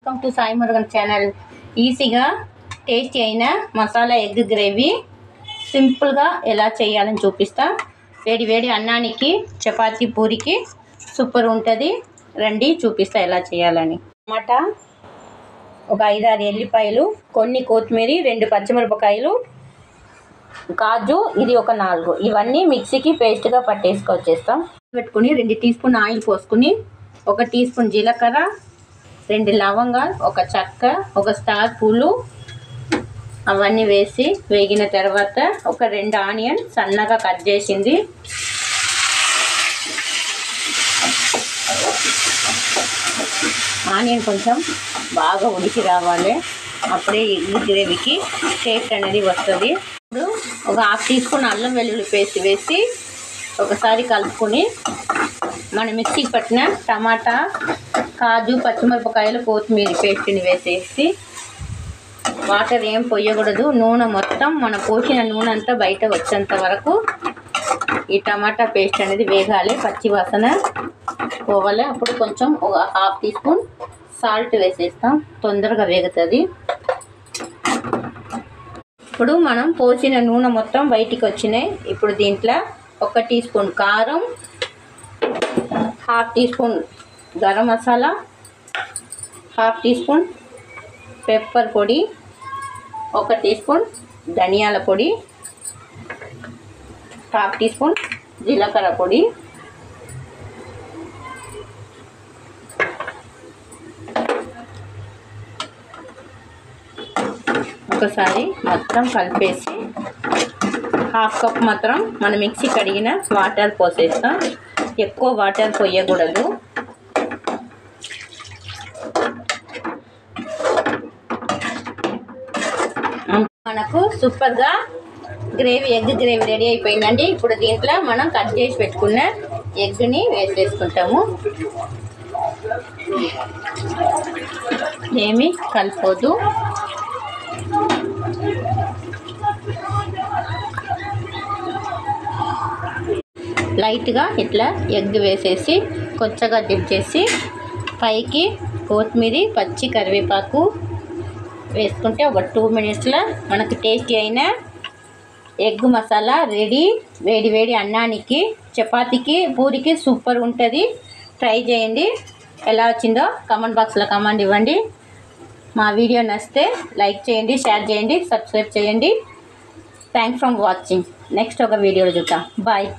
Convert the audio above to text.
Welcome to Sai Murugan channel. ఈజీగా tasty అయిన masala egg gravy సింపుల్గా ఎలా చేయాలని చూపిస్తా. వేడి వేడి అన్నానికి, చపాతీ, పూరికి సూపర్ ఉంటుంది. రండి చూపిస్తా ఎలా చేయాలని. టమాటా, ఒక 5-6 ఎల్లిపాయలు, కొన్ని కొత్తిమీర, 2 పచ్చిమిరపకాయలు, కాజు, ఇది ఒక 4. ఇవన్నీ మిక్సీకి పేస్ట్గా పట్టేసుకొచ్చేస్తాం. పెట్టుకుని 2 టీ స్పూన్ ఆయిల్ పోసుకుని 1 టీ స్పూన్ జీలకర్ర, 2 లవంగాలు, 1 చెక్క, 1 స్టార్ పూలు అవన్నీ వేసి వేగిన తర్వాత ఒక 2 ఆనియన్ సన్నగా కట్ చేసింది, ఆనియన్ కొంచెం బాగా ఉడికి రావాలి. అప్పుడే ఎగ్ గ్రేవీకి టేస్ట్ అనేది వస్తుంది. ఇప్పుడు ఒక 1/2 టీ స్పూన్ అల్లం వెల్లుల్లి పేస్ట్ వేసి ఒకసారి కలుపుకొని మనం మిక్సీకి పట్టిన టమాటా, కాజు, పచ్చిమిరపకాయలు, కొత్తిమీర పేస్ట్ని వేసేసి వాటర్ ఏం పొయ్యకూడదు. నూనె మొత్తం మన పోసిన నూనె అంతా బయట వచ్చేంత వరకు ఈ టమాటా పేస్ట్ అనేది వేగాలి, పచ్చి వాసన పోవాలి. అప్పుడు కొంచెం ఒక 1/2 టీ స్పూన్ సాల్ట్ వేసేస్తాం, తొందరగా వేగుతుంది. ఇప్పుడు మనం పోసిన నూనె మొత్తం బయటికి వచ్చినాయి. ఇప్పుడు దీంట్లో 1 టీ స్పూన్ కారం, 1/2 teaspoon garam masala, 1/2 teaspoon pepper పొడి, 1 టీ స్పూన్ ధనియాల పొడి, 1/2 టీ స్పూన్ జీలకర్ర పొడి, ఒకసారి మొత్తం కలిపేసి 1/2 కప్ మాత్రం మనం మిక్సీ కడిగిన వాటర్ పోసేస్తాం. ఎక్కువ వాటర్ పోయకూడదు. మనకు సూపర్గా ఎగ్ గ్రేవీ రెడీ అయిపోయిందండి. ఇప్పుడు దీంట్లో మనం కట్ చేసి పెట్టుకున్న ఎగ్ని వేసేసుకుంటాము. ఏమీ కలిపోదు. లైట్గా ఇట్లా ఎగ్ వేసేసి కొంచెంగా డిప్ చేసి పైకి కొత్తిమీర, పచ్చి కరివేపాకు వేసుకుంటే ఒక 2 మినిట్స్లో మనకి టేస్టీ అయిన ఎగ్ మసాలా రెడీ. వేడి వేడి అన్నానికి, చపాతీకి, పూరికి సూపర్ ఉంటుంది. ట్రై చేయండి. ఎలా వచ్చిందో కామెంట్ బాక్స్లో కామెంట్ ఇవ్వండి. మా వీడియో నచ్చితే లైక్ చేయండి, షేర్ చేయండి, సబ్స్క్రైబ్ చేయండి. Thanks for watching. నెక్స్ట్ ఒక వీడియోలో చూద్దాం. బాయ్.